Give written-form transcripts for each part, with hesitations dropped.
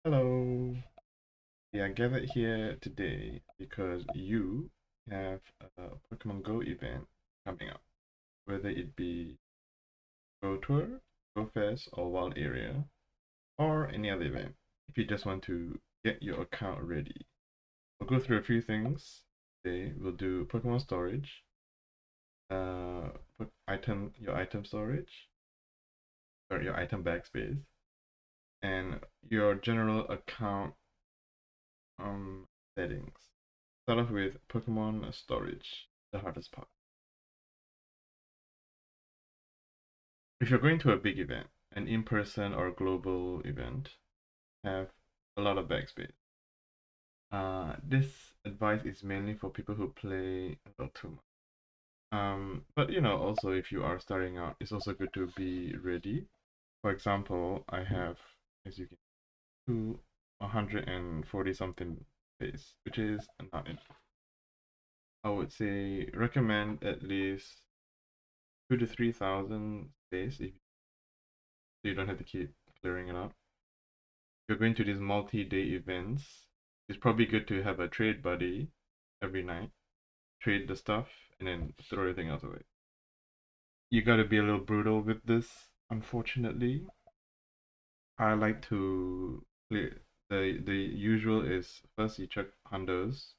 Hello. Yeah, gathered here today because you have a Pokemon Go event coming up, whether it be Go Tour, Go Fest, or Wild Area, or any other event. If you just want to get your account ready, we'll go through a few things today. We'll do Pokemon storage, your item storage, or your item backspace, and your general account settings. Start off with Pokemon storage, the hardest part. If you're going to a big event, an in-person or global event, have a lot of backspace. This advice is mainly for people who play a little too much. But also if you are starting out, it's also good to be ready. For example, I have, as you can see, 140 something space, which is not enough. I would say recommend at least 2 to 3,000 space if you don't have to keep clearing it up. If you're going to these multi-day events, it's probably good to have a trade buddy every night, trade the stuff, and then throw everything else away. You gotta be a little brutal with this, unfortunately. I like to clear the usual is first you check hundos,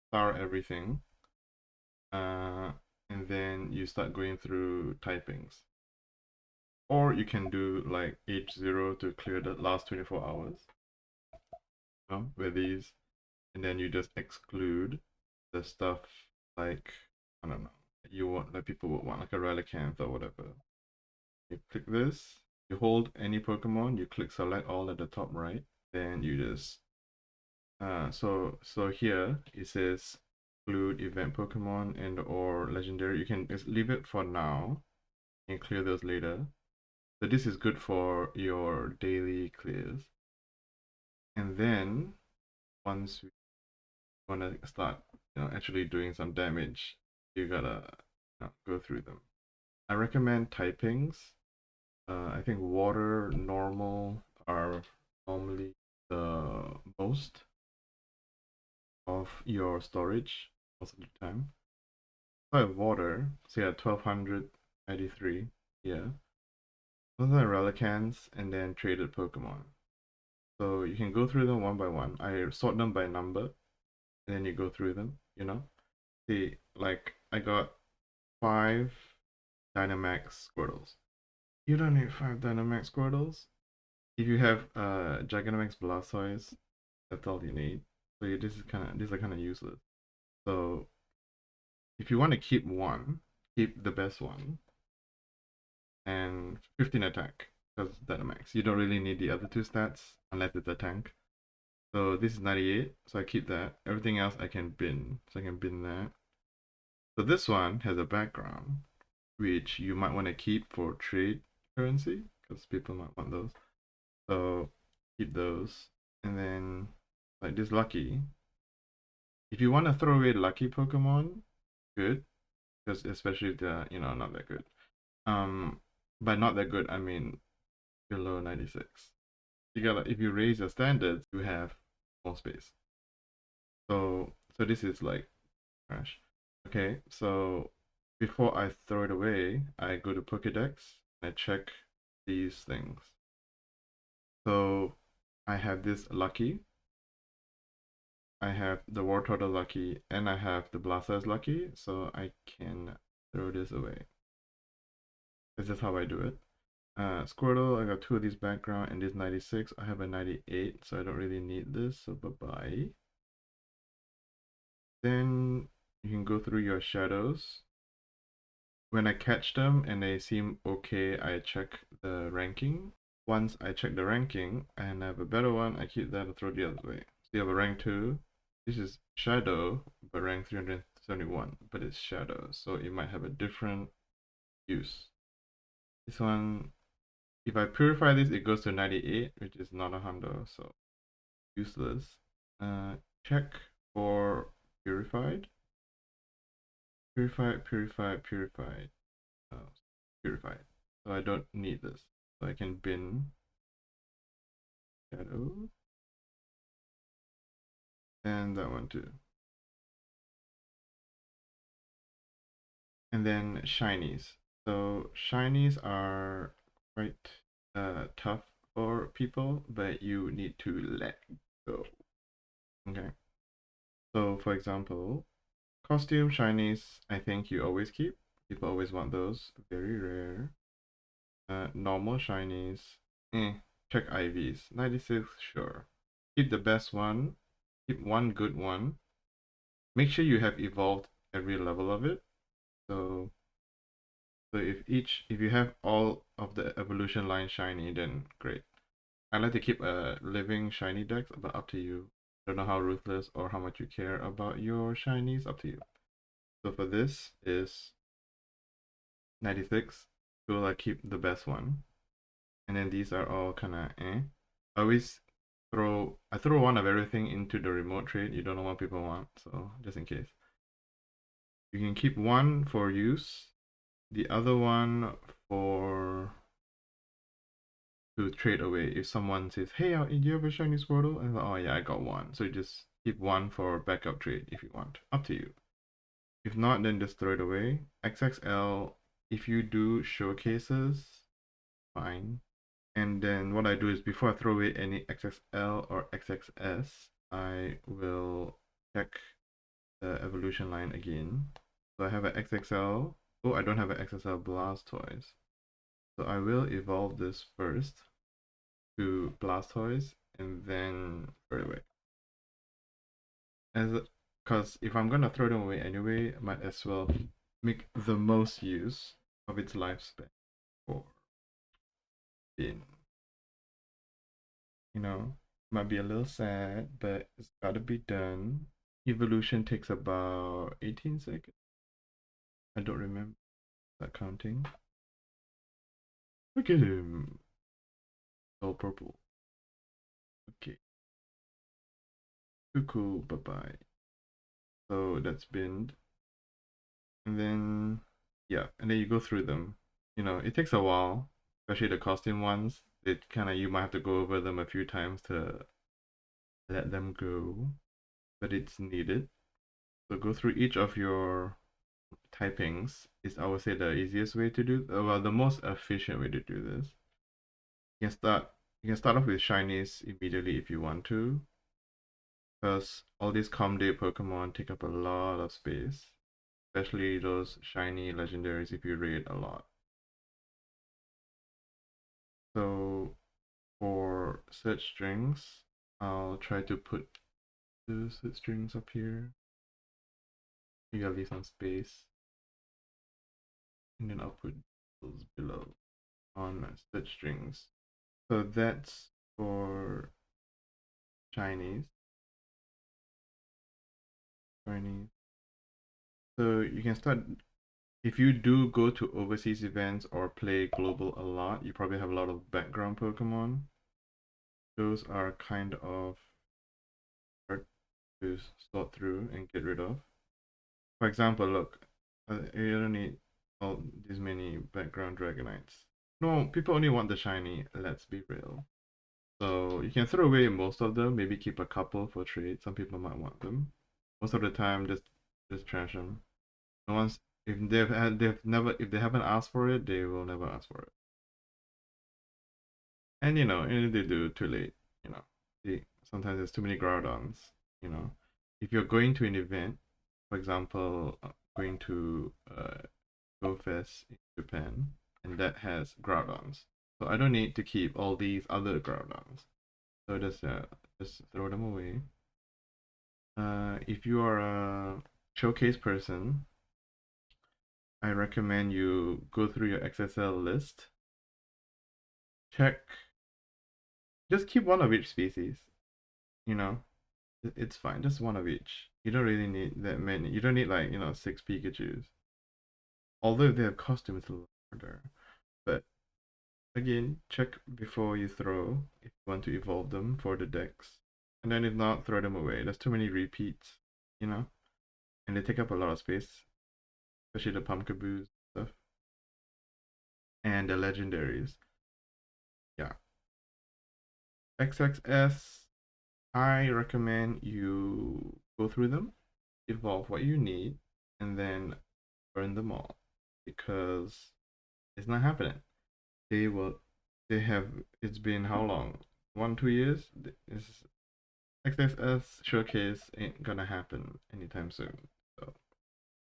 star everything, and then you start going through typings. Or you can do like H0 to clear the last 24 hours. With these, and then you just exclude the stuff like, I don't know, you want, like people would want like a Relicanth or whatever. You click this, you hold any Pokemon, you click select all at the top right, then you just so here it says include event Pokemon and or legendary. You can just leave it for now and clear those later. So this is good for your daily clears. And then once we want to start actually doing some damage, you gotta go through them. I recommend typings. I think water, normal are normally the most of your storage most of the time. So I have water, so yeah, 1293 here. Those are Relicants and then traded Pokemon. So you can go through them one by one. I sort them by number, and then you go through them, See, like, I got 5 Dynamax Squirtles. You don't need 5 Dynamax Squirtles. If you have Gigantamax Blastoise, that's all you need. So these are kind of useless. So if you want to keep one, keep the best one, and 15 attack because Dynamax. You don't really need the other 2 stats unless it's a tank. So this is 98, so I keep that. Everything else I can bin, so I can bin that. So this one has a background, which you might want to keep for trade currency, because people might want those. So keep those. And then, like this Lucky. If you want to throw away Lucky Pokemon, good. Because especially if they're, not that good. By not that good, I mean below 96. If you raise your standards, you have more space. So this is like trash. Okay, so before I throw it away, I go to Pokédex and I check these things. So I have this Lucky, I have the Wartortle Lucky, and I have the Blastoise Lucky, so I can throw this away. This is how I do it. Squirtle, I got 2 of these background and this 96. I have a 98, so I don't really need this, so bye-bye. Then you can go through your shadows. When I catch them and they seem okay, I check the ranking. Once I check the ranking and I have a better one, I keep that and throw the other way. So you have a rank 2. This is Shadow, but rank 371, but it's Shadow, so it might have a different use. This one, if I purify this, it goes to 98, which is not a hundo, so useless. Check for purified. Purified, purified, purified. Oh, purified. So I don't need this. So I can bin Shadow. And that one too. And then shinies. So shinies are quite tough for people, but you need to let go. Okay. So for example, costume shinies, I think you always keep. People always want those. Very rare. Normal shinies. Check IVs. 96, sure. Keep the best one. Keep one good one. Make sure you have evolved every level of it. So if you have all of the evolution line shiny, then great. I like to keep a living shiny dex, but up to you. Don't know how ruthless or how much you care about your shinies, up to you. So for this is 96. Cool, I keep the best one. And then these are all kinda eh. I always I throw one of everything into the remote trade. You don't know what people want, so just in case. You can keep one for use, the other one for to trade away. If someone says, "Hey, do you have a shiny Squirtle?" And I'm like, "Oh yeah, I got one." So you just keep one for backup trade if you want. Up to you. If not, then just throw it away. XXL, if you do showcases, fine. And then what I do is before I throw away any XXL or XXS, I will check the evolution line again. So I have an XXL. Oh, I don't have an XXL Blastoise. So I will evolve this first to Blastoise and then throw it away. Because if I'm gonna throw them away anyway, I might as well make the most use of its lifespan for being, might be a little sad, but it's gotta be done. Evolution takes about 18 seconds. I don't remember that counting. Look at him. All purple. Okay. Cuckoo, bye bye. So that's binned. And then, yeah, and then you go through them. It takes a while, especially the costume ones. It kind of, you might have to go over them a few times to let them go, but it's needed. So go through each of your typings is, I would say, the easiest way to do, well, the most efficient way to do this. You can start off with shinies immediately if you want to, because all these calm day Pokemon take up a lot of space, especially those shiny legendaries if you raid a lot. So for search strings, I'll try to put the search strings up here. You gotta leave some space, and then I'll put those below on search strings. So that's for Chinese. Chinese. So you can start, if you do go to overseas events or play global a lot, you probably have a lot of background Pokemon. Those are kind of hard to sort through and get rid of. For example, look, you don't need all these many background Dragonites. No, people only want the shiny, let's be real. So you can throw away most of them, maybe keep a couple for trade. Some people might want them. Most of the time, just trash them. No one's if if they haven't asked for it, they will never ask for it. And and if they do, too late. You know, sometimes there's too many Groudons. You know, if you're going to an event, for example, going to Go Fest in Japan, and that has Groudons, so I don't need to keep all these other Groudons. So just throw them away. If you are a showcase person, I recommend you go through your XSL list. Check. Just keep one of each species. You know, it's fine. Just one of each. You don't really need that many. You don't need like 6 Pikachu's. Although their costume is a little harder, but again, check before you throw if you want to evolve them for the decks, and then if not, throw them away. There's too many repeats, you know, and they take up a lot of space, especially the Pumpkaboos stuff and the legendaries. Yeah, XXS. I recommend you go through them, evolve what you need, and then burn them all because it's not happening. They will. They have. It's been how long? 1, 2 years. This XSS showcase ain't gonna happen anytime soon. So,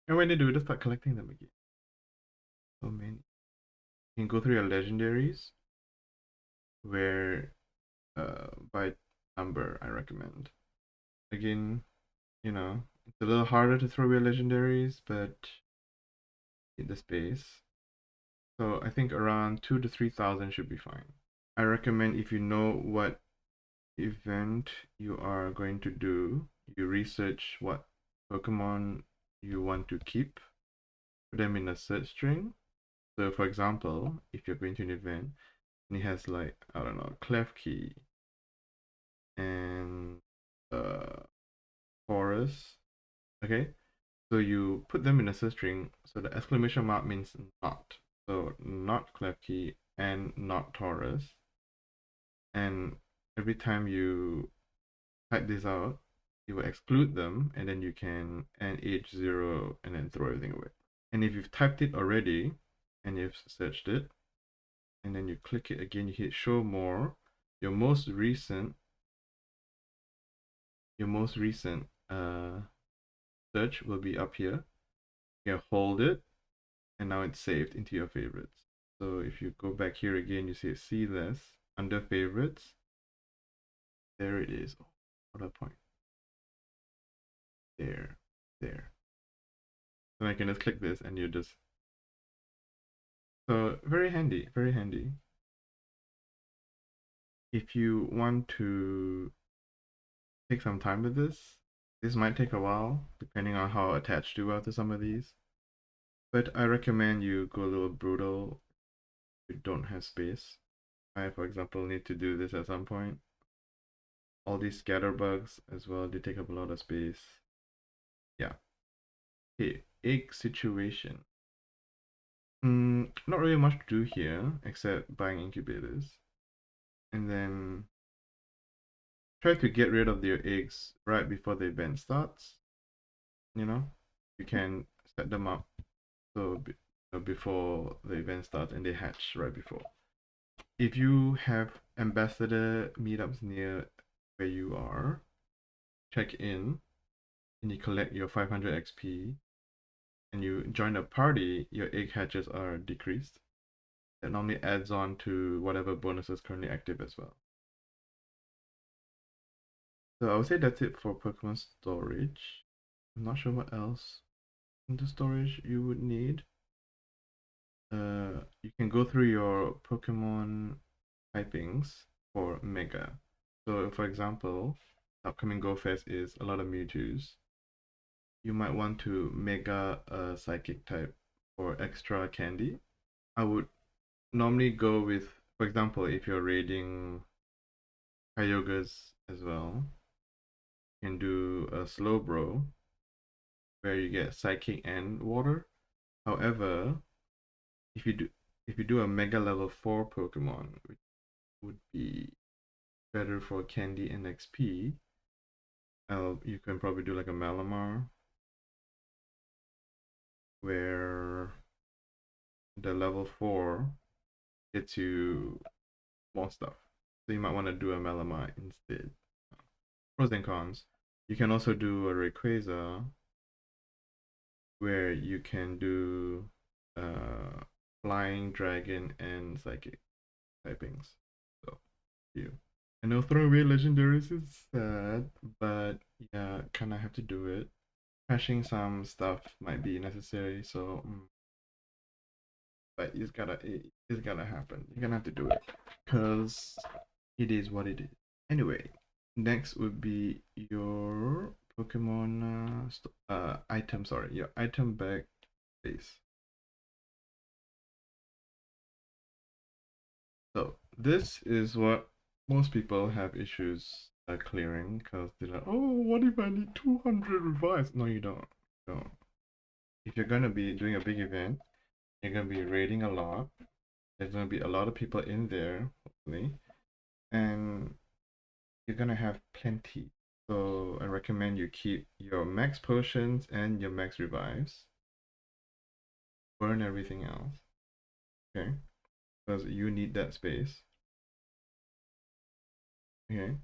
and when they do, just start collecting them again. So many. You can go through your legendaries, where by number I recommend. Again, it's a little harder to throw away legendaries, but in the space. So I think around 2 to 3,000 should be fine. I recommend if you know what event you are going to do, you research what Pokemon you want to keep, put them in a search string. So for example, if you're going to an event and it has like, I don't know, Klefki and Forest, okay? So you put them in a search string, so the exclamation mark means not. So not Klefki and not Taurus. And every time you type this out, you will exclude them, and then you can end H0 and then throw everything away. And if you've typed it already and you've searched it, and then you click it again, you hit show more, your most recent search will be up here. You can hold it, and now it's saved into your favorites. So if you go back here again, you see this under favorites. There it is. Oh, what a point. There. So I can just click this and you just. So very handy, very handy. If you want to take some time with this might take a while, depending on how attached you are to some of these. But I recommend you go a little brutal if you don't have space. I, for example, need to do this at some point. All these scatter bugs as well, they take up a lot of space. Yeah. Okay, egg situation. Not really much to do here, except buying incubators. And then try to get rid of their eggs right before the event starts. You can set them up so before the event starts and they hatch right before. If you have ambassador meetups near where you are, check in and you collect your 500 XP and you join a party, your egg hatches are decreased. That normally adds on to whatever bonus is currently active as well. So I would say that's it for Pokemon storage. I'm not sure what else in the storage you would need. You can go through your Pokemon typings for Mega. So for example, upcoming Go Fest is a lot of Mewtwo's. You might want to Mega a Psychic type for extra candy. I would normally go with, for example, if you're raiding Kyogres as well, you can do a Slowbro where you get Psychic and Water. However, if you do a Mega level 4 Pokemon, which would be better for candy and XP, you can probably do like a Malamar where the level 4 gets you more stuff. So you might want to do a Malamar instead. Pros and cons. You can also do a Rayquaza where you can do Flying Dragon and Psychic typings. So, you. I know throwing away legendaries is sad, but yeah, kind of have to do it. Crashing some stuff might be necessary, so but it's gotta happen. You're gonna have to do it because it is what it is. Anyway, next would be your Pokemon item. Sorry, your item bag space. So this is what most people have issues clearing because they're like, oh, what if I need 200 revives? No, you don't. Don't. If you're gonna be doing a big event, you're gonna be raiding a lot. There's gonna be a lot of people in there, hopefully, and you're gonna have plenty. So I recommend you keep your max potions and your max revives. Burn everything else. Okay? Because you need that space. Okay?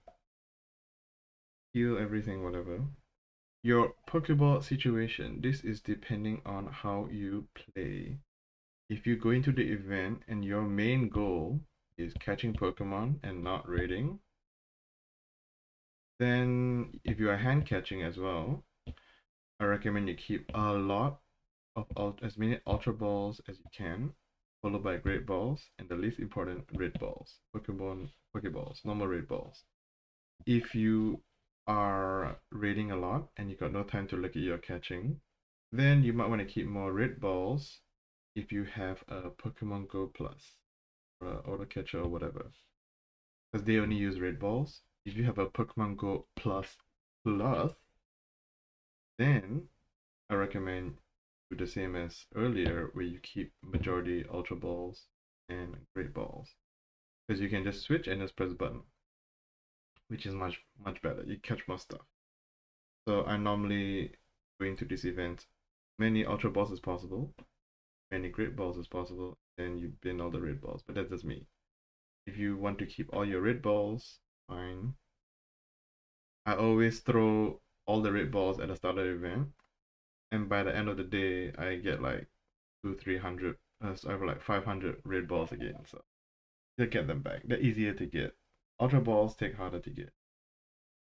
Heal everything, whatever. Your Pokeball situation. This is depending on how you play. If you go into the event and your main goal is catching Pokemon and not raiding, then if you are hand catching as well, I recommend you keep a lot of as many Ultra Balls as you can, followed by Great Balls, and the least important, Red Balls. Pokeballs, normal Red Balls. If you are raiding a lot and you got no time to look at your catching, then you might want to keep more Red Balls if you have a Pokemon Go Plus or Auto Catcher or whatever. Because they only use Red Balls. If you have a Pokemon Go Plus, then I recommend do the same as earlier, where you keep majority Ultra Balls and Great Balls. Because you can just switch and just press a button, which is much better. You catch more stuff. So I normally go into this event many Ultra Balls as possible, many Great Balls as possible, and you bin all the Red Balls. But that's just me. If you want to keep all your Red Balls, fine. I always throw all the Red Balls at the start of the event, and by the end of the day, I get like 300. So I have like 500 Red Balls again. So to get them back, they're easier to get. Ultra Balls take harder to get.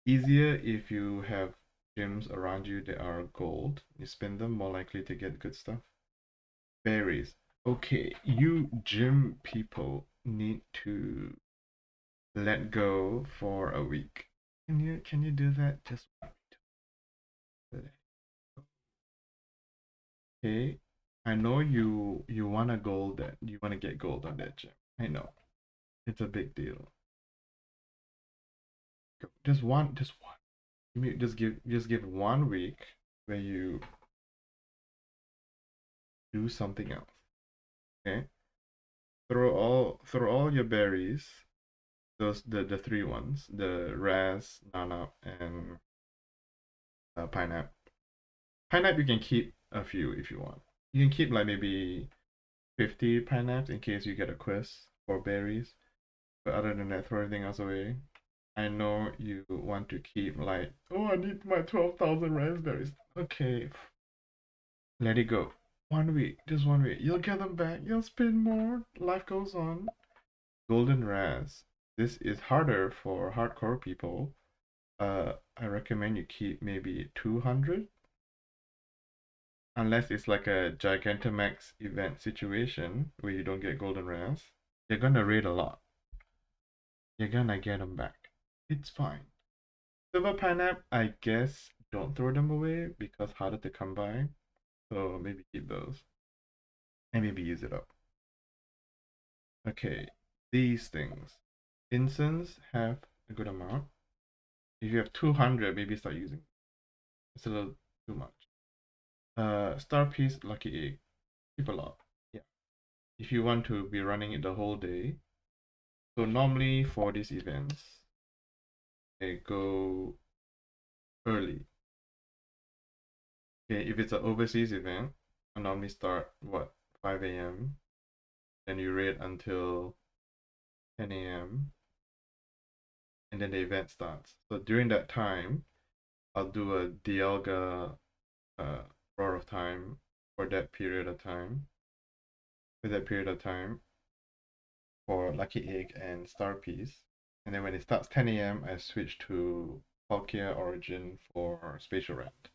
Easier if you have gyms around you that are gold. You spend them, more likely to get good stuff. Berries. Okay, you gym people need to let go for a week. Can you do that? Just okay. I know you wanna gold that you wanna get gold on that gym. I know. It's a big deal. Just one. Just give 1 week where you do something else. Okay? Throw all your berries, those the three ones, the Raz, Nanap, and Pineapple. Pineapple you can keep a few if you want. You can keep like maybe 50 pineapples in case you get a quest for berries. But other than that, throw everything else away. I know you want to keep like, oh, I need my 12,000 raspberries. Okay, let it go. 1 week, just 1 week. You'll get them back. You'll spend more. Life goes on. Golden Raz. This is harder for hardcore people. I recommend you keep maybe 200. Unless it's like a Gigantamax event situation where you don't get Golden Raz. You're gonna raid a lot. You're gonna get them back. It's fine. Silver Pineapple, I guess don't throw them away because harder to come by. So maybe keep those. And maybe use it up. Okay, these things. Incense have a good amount. If you have 200, maybe start using. It's a little too much. Star Piece, Lucky Egg. Keep a lot. Yeah. If you want to be running it the whole day. So normally for these events, they go early. Okay, if it's an overseas event, I normally start 5 a.m. Then you raid until 10 a.m. and then the event starts. So during that time, I'll do a Dialga Roar of Time for that period of time. For that period of time for Lucky Egg and Star Piece. And then when it starts 10 a.m., I switch to Palkia Origin for Spatial Rant.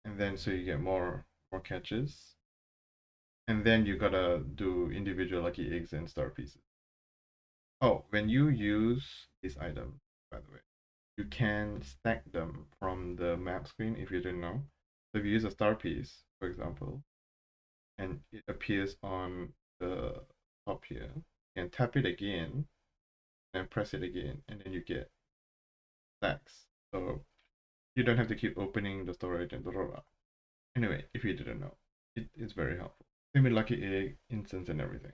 And then so you get more catches. And then you gotta do individual Lucky Eggs and Star Pieces. Oh, when you use this item, by the way, you can stack them from the map screen if you didn't know. So if you use a Star Piece, for example, and it appears on the top here, you can tap it again and press it again, and then you get stacks. So you don't have to keep opening the storage and blah, blah, blah. Anyway, if you didn't know, it's very helpful. Same with Lucky Egg, Incense, and everything.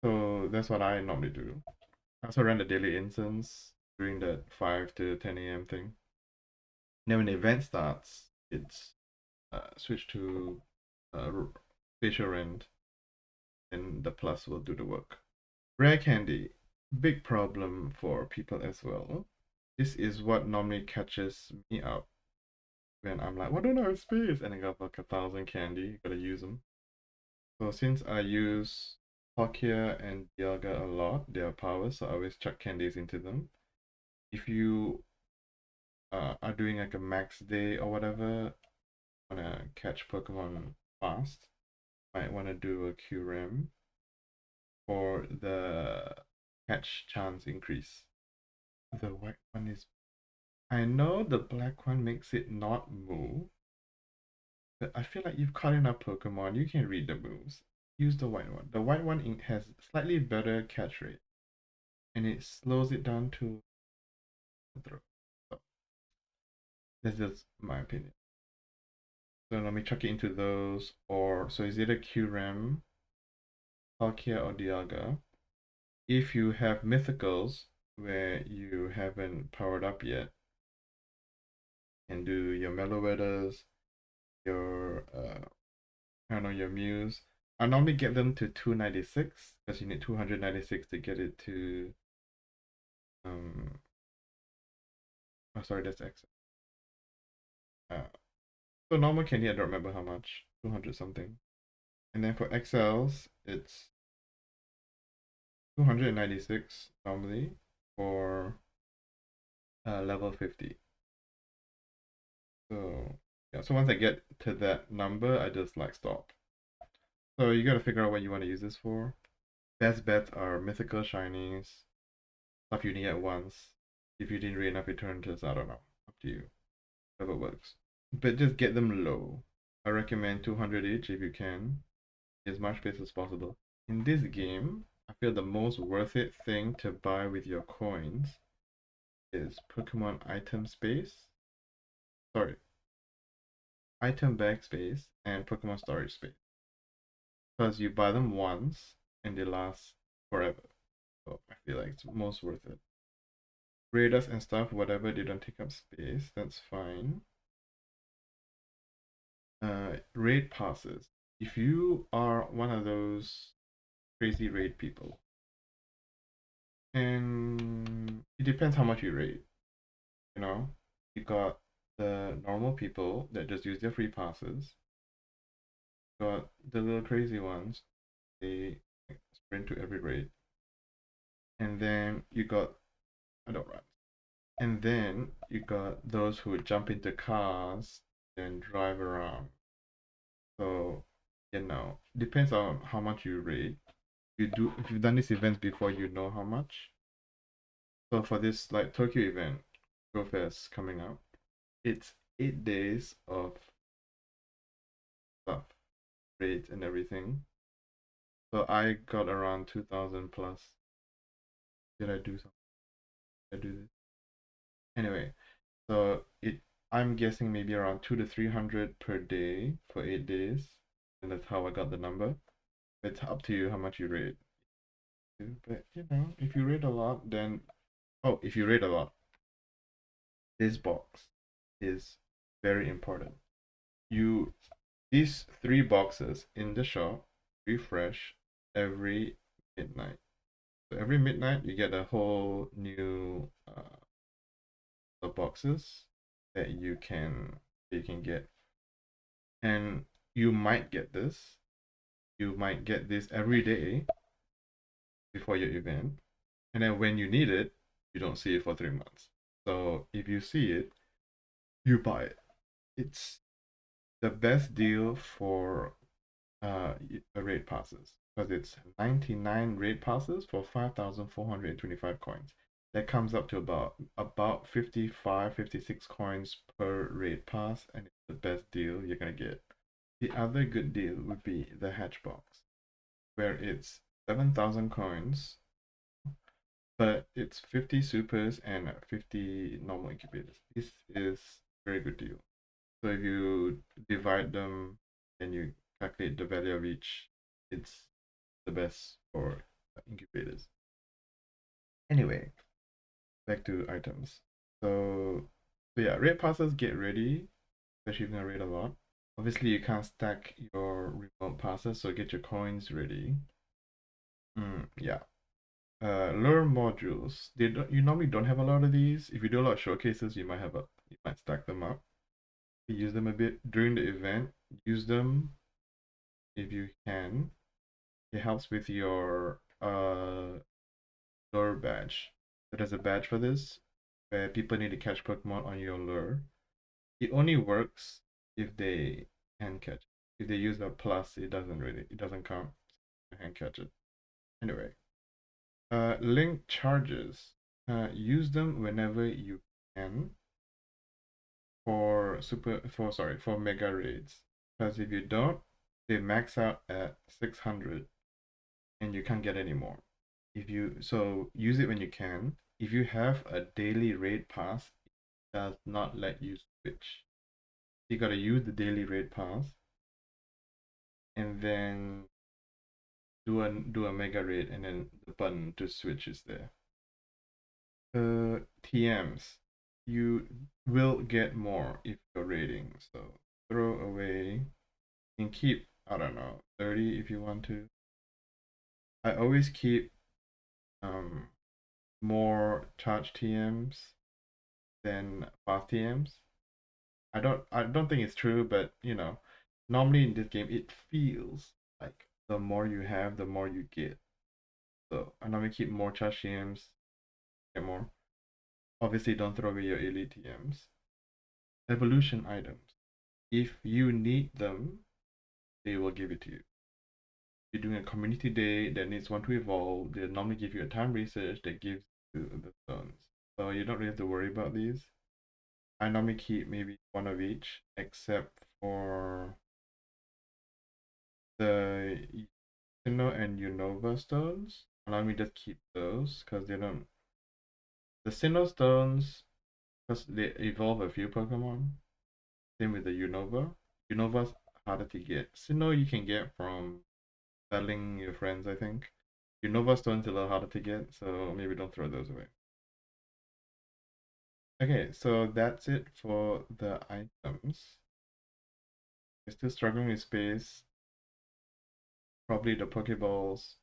So that's what I normally do. I also run the daily incense. during that 5 to 10 a.m. thing. Then when the event starts, it's switch to facial rend, and the plus will do the work. Rare candy, big problem for people as well. This is what normally catches me up when I'm like, what don't I have space? And I got like 1,000 candy, gotta use them. So since I use Palkia and Dialga a lot, their powers, so I always chuck candies into them. If you are doing like a max day or whatever, wanna catch Pokemon fast, might wanna do a QREM for the catch chance increase. The white one is. I know the black one makes it not move, but I feel like you've caught enough Pokemon, you can read the moves. Use the white one. The white one has slightly better catch rate, and it slows it down to throw. So that's just my opinion. So let me chuck it into those, or so is either QREM, Palkia, or Dialga. If you have mythicals where you haven't powered up yet, and do your Meloweathers, your I don't know, your Muse. I normally get them to 296 because you need 296 to get it to oh sorry, that's X. So normal candy I don't remember how much. 200 something. And then for XLs it's 296 normally for level 50. So yeah, so once I get to that number I just like stop. So you gotta figure out what you want to use this for. Best bets are mythical shinies, stuff you need at once. If you didn't read enough Eternatus, I don't know. Up to you. Whatever works. But just get them low. I recommend 200 each if you can. As much space as possible. In this game, I feel the most worth it thing to buy with your coins is Pokemon item space. Sorry. Item bag space and Pokemon storage space. Because you buy them once and they last forever. So I feel like it's most worth it. Raiders and stuff, whatever, they don't take up space, that's fine. Raid passes. If you are one of those crazy raid people, and it depends how much you raid, you know, you got the normal people that just use their free passes, got the little crazy ones, they sprint to every raid, and then you got, I don't run, and then you got those who jump into cars and drive around. So, you know, depends on how much you raid. If you've done these events before, you know how much. So for this like Tokyo event, Go Fest coming up, it's 8 days of stuff, raids and everything. So I got around 2,000 plus. Did I do something? Did I do this? Anyway, so I'm guessing maybe around 200 to 300 per day for 8 days, and that's how I got the number. It's up to you how much you raid. But you know, if you raid a lot, then if you raid a lot, this box is very important. These 3 boxes in the shop refresh every midnight. So every midnight you get a whole new boxes that you can get, and you might get this. You might get this every day before your event, and then when you need it, you don't see it for 3 months. So if you see it, you buy it. It's the best deal for raid passes because it's 99 raid passes for 5,425 coins. That comes up to about 55, 56 coins per raid pass, and it's the best deal you're gonna get. The other good deal would be the Hatchbox, where it's 7,000 coins, but it's 50 supers and 50 normal incubators. This is a very good deal. So if you divide them and you calculate the value of each, it's the best for incubators. Anyway, back to items. So yeah, raid passes get ready, especially if you're gonna raid a lot. Obviously, you can't stack your remote passes, so get your coins ready. Yeah. Lure modules. You normally don't have a lot of these. If you do a lot of showcases, you might stack them up. Use them a bit during the event. Use them if you can. It helps with your lure badge. So there's a badge for this where people need to catch Pokemon on your lure. It only works if they hand catch. If they use a plus, it doesn't count. Hand catch it. Anyway, link charges. Use them whenever you can for mega raids. Because if you don't, they max out at 600 and you can't get any more. So use it when you can. If you have a daily raid pass, it does not let you switch. You gotta use the daily raid pass and then do a mega raid, and then the button to switch is there. TMs, you will get more if you're raiding, so throw away and keep, I don't know, 30 if you want to. I always keep more charge TMs than fast TMs. I don't think it's true, but normally in this game it feels like the more you have, the more you get. So I normally keep more charge TMs, get more. Obviously, don't throw away your elite TMs. Evolution items. If you need them, they will give it to you. If you're doing a community day that needs one to evolve, they'll normally give you a time research that gives you the stones. So you don't really have to worry about these. I normally keep maybe one of each, except for the Sinnoh and Unova stones. Allow me to just keep those because they don't. The Sinnoh stones, because they evolve a few Pokemon. Same with the Unova. Unova's harder to get. Sinnoh you can get from battling your friends, I think. Unova stones are a little harder to get, so maybe don't throw those away. Okay, so that's it for the items. You're still struggling with space. Probably the Pokeballs,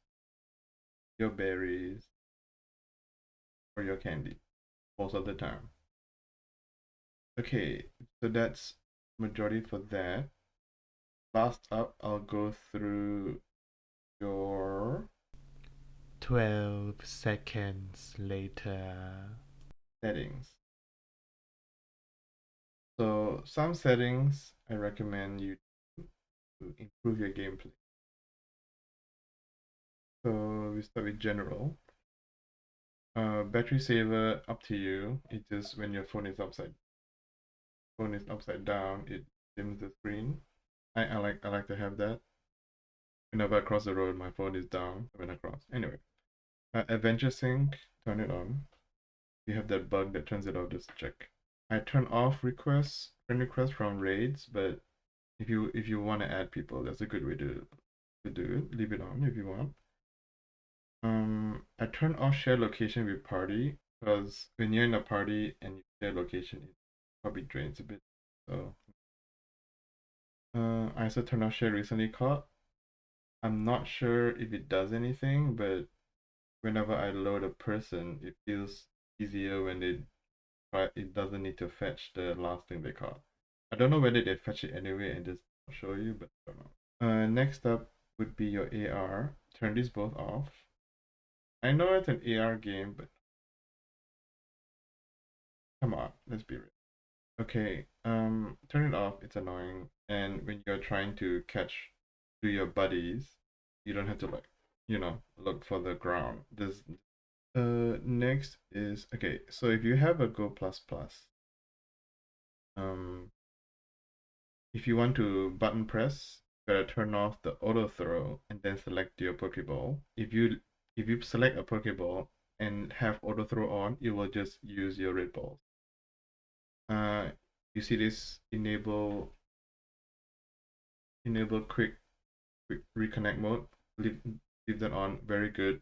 your berries, or your candy most of the time. Okay, so that's majority for that. Last up, I'll go through your 12 seconds later. settings. So some settings I recommend you do to improve your gameplay. So we start with general. Battery saver, up to you. It just when your phone is upside down, it dims the screen. I like to have that. Whenever I cross the road, my phone is down when I cross. Anyway, Adventure Sync, turn it on. If you have that bug that turns it off, just check. I turn off friend requests from raids, but if you want to add people, that's a good way to do it. Leave it on if you want. I turn off share location with party because when you're in a party and you share location, it probably drains a bit. So, I also turn off share recently caught. I'm not sure if it does anything, but whenever I load a person, it feels easier when it doesn't need to fetch the last thing they caught. I don't know whether they fetch it anyway and just show you, but I don't know. Next up would be your AR. Turn these both off. I know it's an AR game, but come on, let's be real. Okay, turn it off. It's annoying. And when you're trying to catch to your buddies, you don't have to look for the ground. Next is okay. So if you have a Go Plus Plus, um, if you want to button press, you gotta turn off the auto throw and then select your Pokeball. If you select a Pokeball and have auto throw on, it will just use your red balls. You see this enable quick reconnect mode. Leave that on. Very good.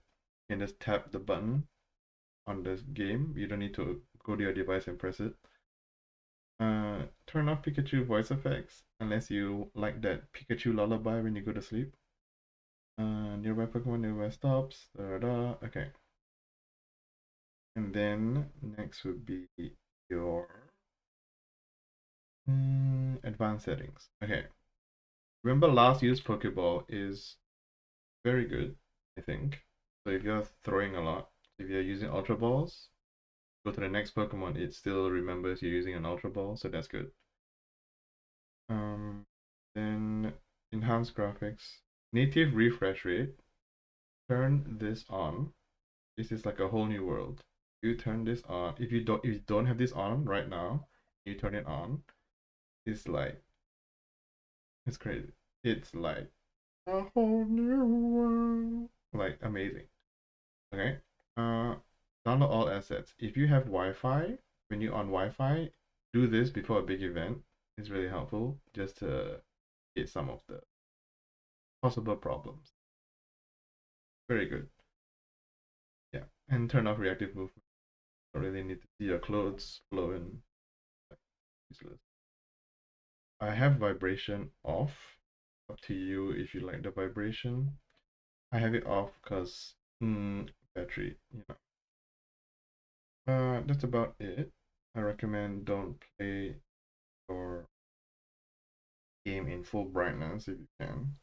You can just tap the button on this game. You don't need to go to your device and press it. Turn off Pikachu voice effects unless you like that Pikachu lullaby when you go to sleep. Nearby Pokemon, nearby stops. Okay. And then next would be your advanced settings. Okay. Remember last year's Pokeball is very good, I think. So if you're throwing a lot, if you're using Ultra Balls, go to the next Pokemon, it still remembers you're using an Ultra Ball, so that's good. Then enhanced graphics, native refresh rate. Turn this on. This is like a whole new world. You turn this on. If you don't have this on right now, you turn it on. It's like it's crazy. It's like a whole new world. Like amazing. Okay. Download all assets. If you have Wi-Fi, when you're on Wi-Fi, do this before a big event. It's really helpful just to get some of the possible problems. Very good. Yeah. And turn off reactive movement. Don't really need to see your clothes flowing. Useless. I have vibration off. Up to you if you like the vibration. I have it off because battery, you know. That's about it. I recommend don't play your game in full brightness if you can.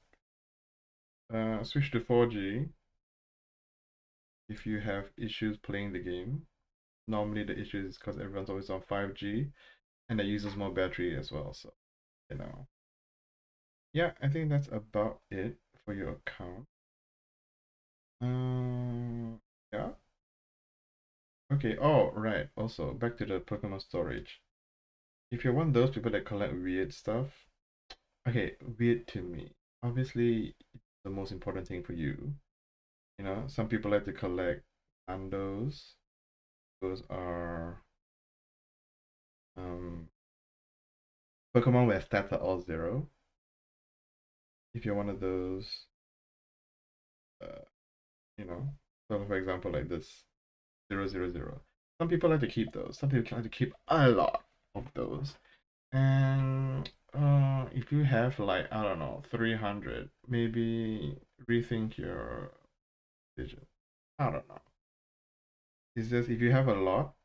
Switch to 4G if you have issues playing the game. Normally the issue is because everyone's always on 5G and that uses more battery as well. So, you know. Yeah, I think that's about it for your account. Yeah. Okay, oh, right. Also, back to the Pokemon storage. If you're one of those people that collect weird stuff, okay, weird to me. Obviously, it's the most important thing for you. You know, some people like to collect Nandos. Those are Pokemon where stats are all 0. If you're one of those, uh, you know, so for example, like this 000. Some people like to keep those. Some people like to keep a lot of those. And if you have like, I don't know, 300, maybe rethink your decision. I don't know. It's just if you have a lot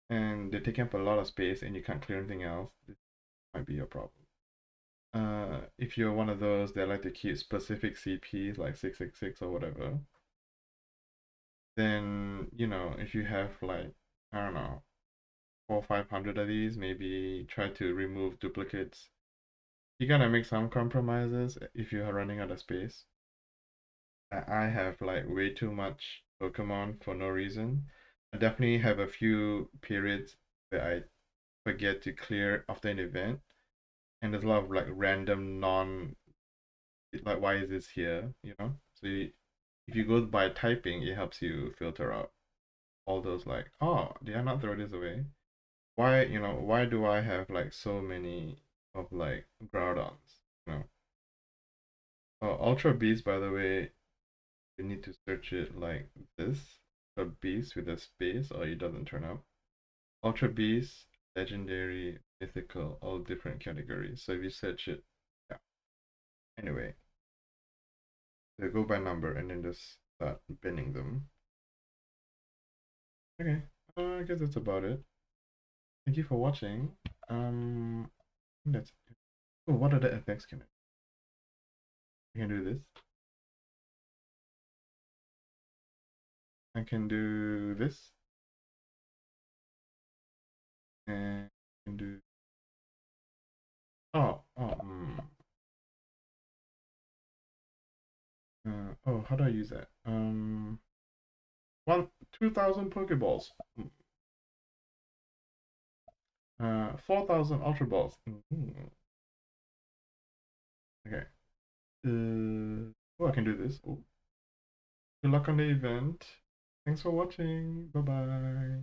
and they're taking up a lot of space and you can't clear anything else, this might be your problem. If you're one of those that like to keep specific CPs like 666 or whatever, then you know if you have like, I don't know, 400-500 of these, maybe try to remove duplicates. You gotta make some compromises if you're running out of space. I have like way too much Pokemon for no reason. I definitely have a few periods where I forget to clear after an event, and there's a lot of like random like why is this here, you know? So if you go by typing, it helps you filter out all those like, oh, did I not throw this away? Why, why do I have like so many of like Groudons, you know? Oh, Ultra Beast, by the way, you need to search it like this. Ultra Beast with a space or it doesn't turn up. Ultra Beast, Legendary, Mythical, all different categories. So if you search it, yeah. Anyway, they go by number and then just start binning them. Okay, I guess that's about it. Thank you for watching. That's it. Oh, what other effects can I can do this. I can do this. And I can do how do I use that? 2,000 Pokeballs. 4,000 Ultra Balls. Okay. I can do this. Oh. Good luck on the event. Thanks for watching. Bye bye.